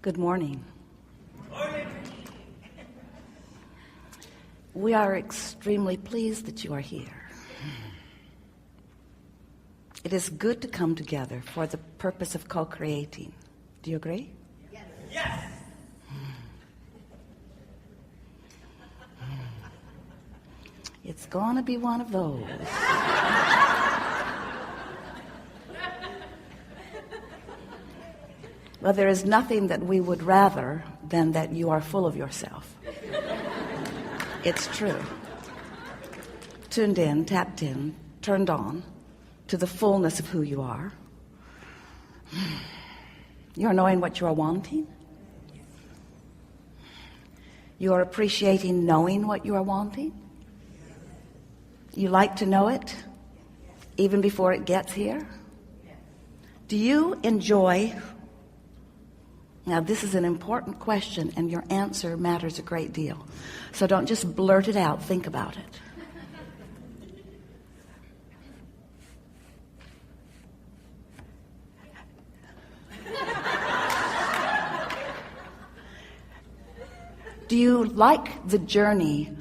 Good morning. We are extremely pleased that you are here. It is good to come together for the purpose of co-creating. Do you agree? Yes. Yes. It's going to be one of those. Well, there is nothing that we would rather than that you are full of yourself. It's true. Tuned in, tapped in, turned on to the fullness of who you are. You're knowing what you are wanting. You are appreciating knowing what you are wanting. You like to know it even before it gets here. Do you enjoy? Now, this is an important question, and your answer matters a great deal. So don't just blurt it out. Think about it. Do you like the journey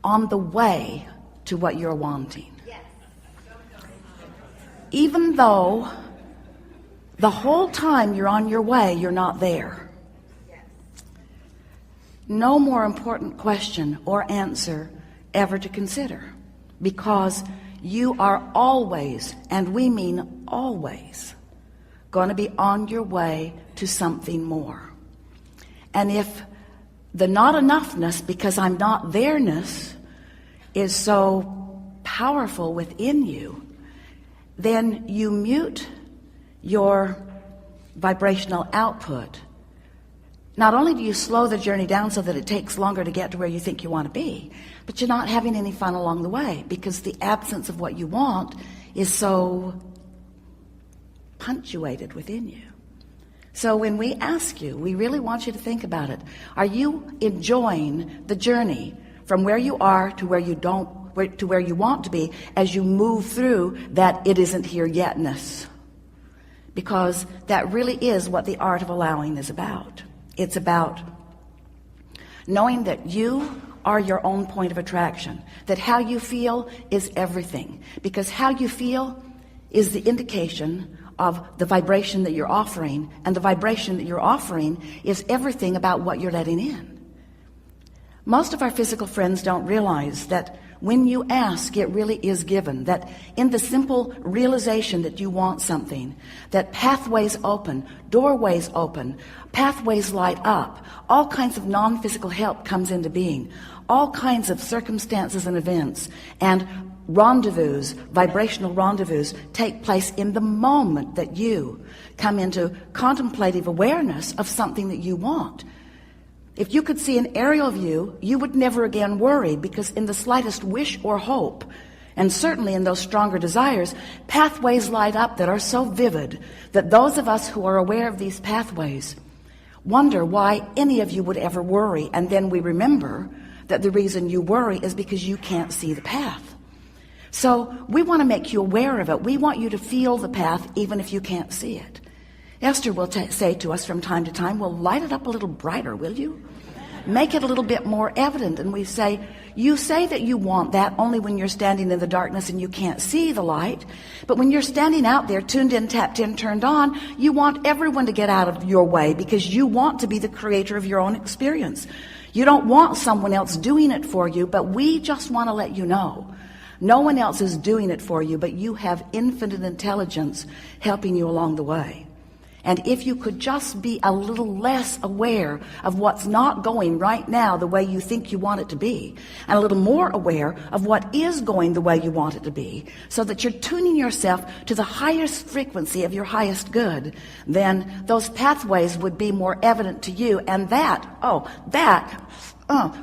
on the way to what you're wanting? Yes. Even though the whole time you're on your way, you're not there. Yes. No more important question or answer ever to consider, because you are always, and we mean always, going to be on your way to something more. And if the not enoughness because I'm not there-ness is so powerful within you, then you mute your vibrational output. Not only do you slow the journey down so that it takes longer to get to where you think you want to be, but you're not having any fun along the way because the absence of what you want is so punctuated within you. So when we ask you, we really want you to think about it. Are you enjoying the journey from where you are to where you to where you want to be as you move through that it isn't here yetness? Because that really is what the art of allowing is about. It's about knowing that you are your own point of attraction, that how you feel is everything, because how you feel is the indication of the vibration that you're offering, and the vibration that you're offering is everything about what you're letting in. Most of our physical friends don't realize that when you ask, it really is given, that in the simple realization that you want something, that pathways open, doorways open, pathways light up, all kinds of non-physical help comes into being, all kinds of circumstances and events, and rendezvous, vibrational rendezvous take place in the moment that you come into contemplative awareness of something that you want. If you could see an aerial view, you would never again worry, because in the slightest wish or hope, and certainly in those stronger desires, pathways light up that are so vivid that those of us who are aware of these pathways wonder why any of you would ever worry, and then we remember that the reason you worry is because you can't see the path. So we want to make you aware of it. We want you to feel the path even if you can't see it. Esther will say to us from time to time, well, light it up a little brighter, will you? Make it a little bit more evident. And we say, you say that you want that only when you're standing in the darkness and you can't see the light. But when you're standing out there, tuned in, tapped in, turned on, you want everyone to get out of your way because you want to be the creator of your own experience. You don't want someone else doing it for you, but we just want to let you know. No one else is doing it for you, but you have infinite intelligence helping you along the way. And if you could just be a little less aware of what's not going right now the way you think you want it to be, and a little more aware of what is going the way you want it to be, so that you're tuning yourself to the highest frequency of your highest good, then those pathways would be more evident to you. And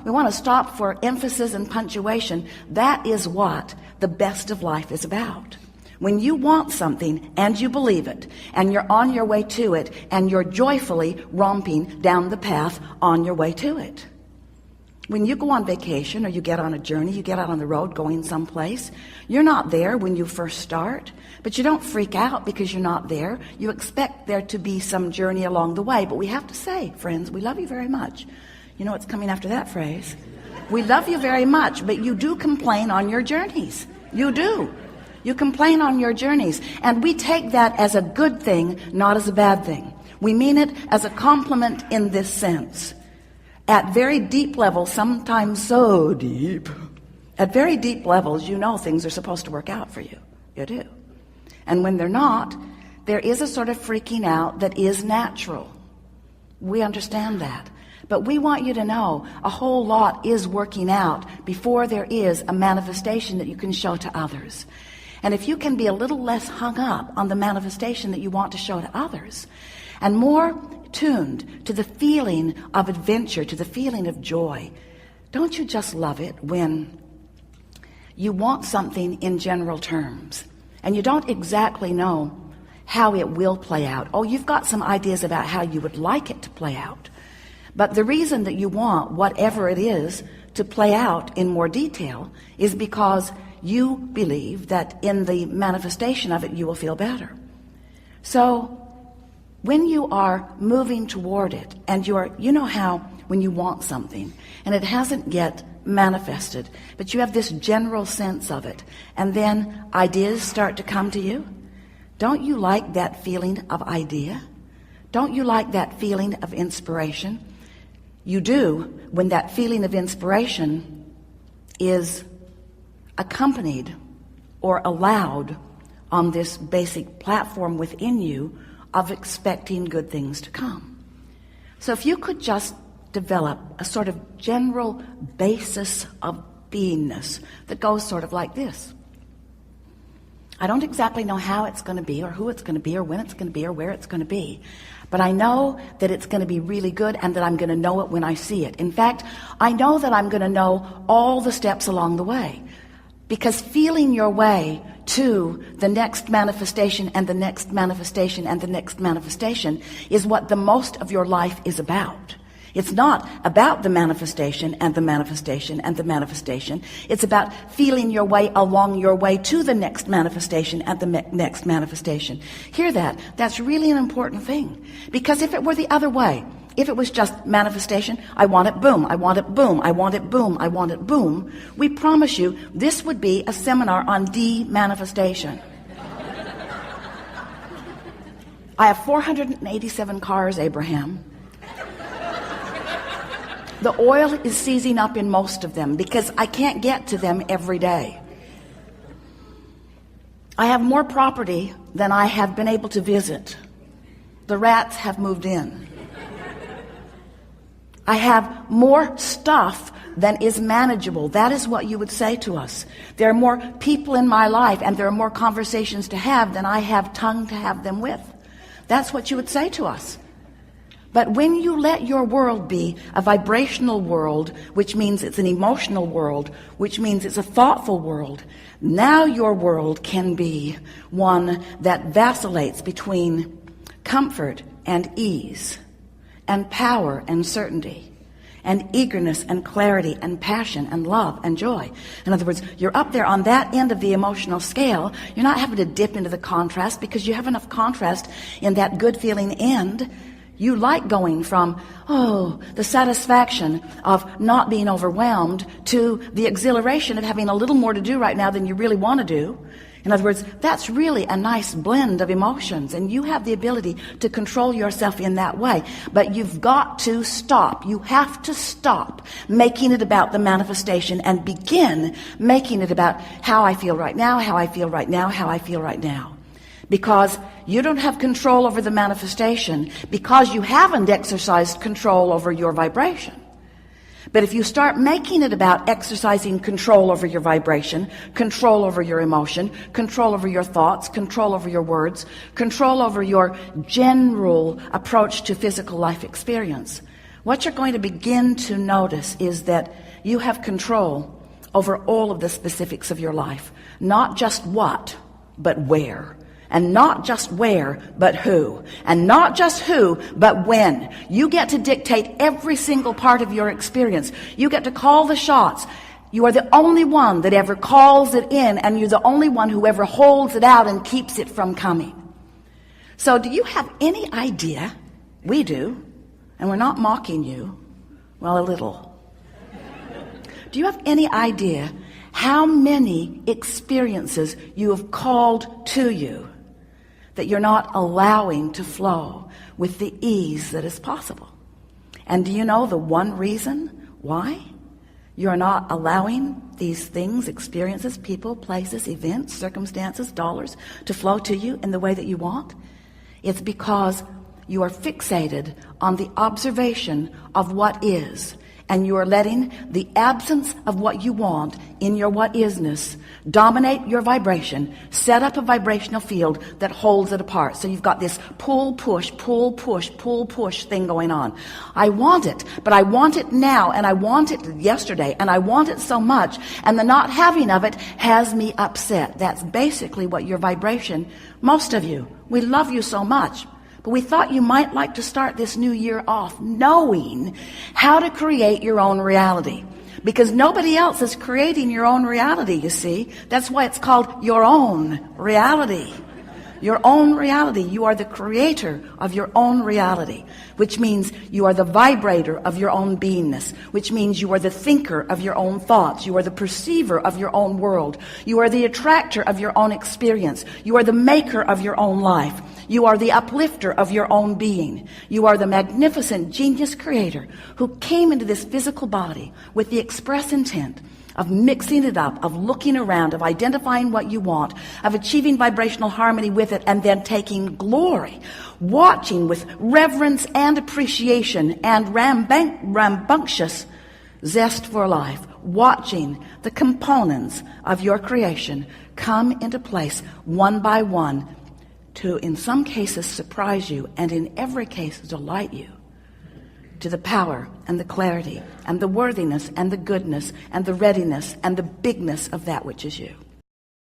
we want to stop for emphasis and punctuation. That is what the best of life is about. When you want something and you believe it and you're on your way to it and you're joyfully romping down the path on your way to it. When you go on vacation or you get on a journey, you get out on the road going someplace, you're not there when you first start, but you don't freak out because you're not there. You expect there to be some journey along the way. But we have to say, friends, we love you very much. You know what's coming after that phrase? We love you very much, but you do complain on your journeys. You do. You complain on your journeys. And we take that as a good thing, not as a bad thing. We mean it as a compliment in this sense. At very deep levels, sometimes so deep, at very deep levels, you know things are supposed to work out for you. You do. And when they're not, there is a sort of freaking out that is natural. We understand that. But we want you to know a whole lot is working out before there is a manifestation that you can show to others. And if you can be a little less hung up on the manifestation that you want to show to others, and more tuned to the feeling of adventure, to the feeling of joy, don't you just love it when you want something in general terms and you don't exactly know how it will play out? Oh, you've got some ideas about how you would like it to play out. But the reason that you want whatever it is to play out in more detail is because you believe that in the manifestation of it you will feel better. So when you are moving toward it and you know how when you want something and it hasn't yet manifested, but you have this general sense of it, and then ideas start to come to you, don't you like that feeling of idea? Don't you like that feeling of inspiration? You do when that feeling of inspiration is accompanied or allowed on this basic platform within you of expecting good things to come. So if you could just develop a sort of general basis of beingness that goes sort of like this. I don't exactly know how it's going to be or who it's going to be or when it's going to be or where it's going to be, but I know that it's going to be really good and that I'm going to know it when I see it. In fact, I know that I'm going to know all the steps along the way, because feeling your way to the next manifestation and the next manifestation and the next manifestation is what the most of your life is about. It's not about the manifestation and the manifestation and the manifestation. It's about feeling your way along your way to the next manifestation and the next manifestation. Hear that. That's really an important thing. Because if it were the other way, if it was just manifestation, I want it, boom, I want it, boom, I want it, boom, I want it, boom, we promise you this would be a seminar on de-manifestation. I have 487 cars, Abraham. The oil is seizing up in most of them because I can't get to them every day. I have more property than I have been able to visit. The rats have moved in. I have more stuff than is manageable. That is what you would say to us. There are more people in my life and there are more conversations to have than I have tongue to have them with. That's what you would say to us. But when you let your world be a vibrational world, which means it's an emotional world, which means it's a thoughtful world, now your world can be one that vacillates between comfort and ease, and power and certainty, and eagerness and clarity and passion and love and joy. In other words, you're up there on that end of the emotional scale. You're not having to dip into the contrast because you have enough contrast in that good feeling end. You like going from, the satisfaction of not being overwhelmed to the exhilaration of having a little more to do right now than you really want to do. In other words, that's really a nice blend of emotions, and you have the ability to control yourself in that way. But you've got to stop. You have to stop making it about the manifestation and begin making it about how I feel right now, how I feel right now, how I feel right now. Because you don't have control over the manifestation because you haven't exercised control over your vibration. But if you start making it about exercising control over your vibration, control over your emotion, control over your thoughts, control over your words, control over your general approach to physical life experience, what you're going to begin to notice is that you have control over all of the specifics of your life. Not just what, but where. And not just where, but who. And not just who, but when. You get to dictate every single part of your experience. You get to call the shots. You are the only one that ever calls it in, and you're the only one who ever holds it out and keeps it from coming. So do you have any idea? We do. And we're not mocking you. Well, a little. Do you have any idea how many experiences you have called to you that you're not allowing to flow with the ease that is possible? And do you know the one reason why you're not allowing these things, experiences, people, places, events, circumstances, dollars to flow to you in the way that you want? It's because you are fixated on the observation of what is, and you are letting the absence of what you want in your what isness dominate your vibration, set up a vibrational field that holds it apart. So you've got this pull, push, pull, push, pull, push thing going on. I want it, but I want it now, and I want it yesterday, and I want it so much, and the not having of it has me upset. That's basically what your vibration, most of you, we love you so much. But we thought you might like to start this new year off knowing how to create your own reality. Because nobody else is creating your own reality, you see. That's why it's called your own reality. Your own reality. You are the creator of your own reality, which means you are the vibrator of your own beingness, which means you are the thinker of your own thoughts. You are the perceiver of your own world. You are the attractor of your own experience. You are the maker of your own life. You are the uplifter of your own being. You are the magnificent genius creator who came into this physical body with the express intent of mixing it up, of looking around, of identifying what you want, of achieving vibrational harmony with it, and then taking glory, watching with reverence and appreciation and rambunctious zest for life, watching the components of your creation come into place one by one to, in some cases, surprise you, and in every case, delight you to the power and the clarity and the worthiness and the goodness and the readiness and the bigness of that which is you.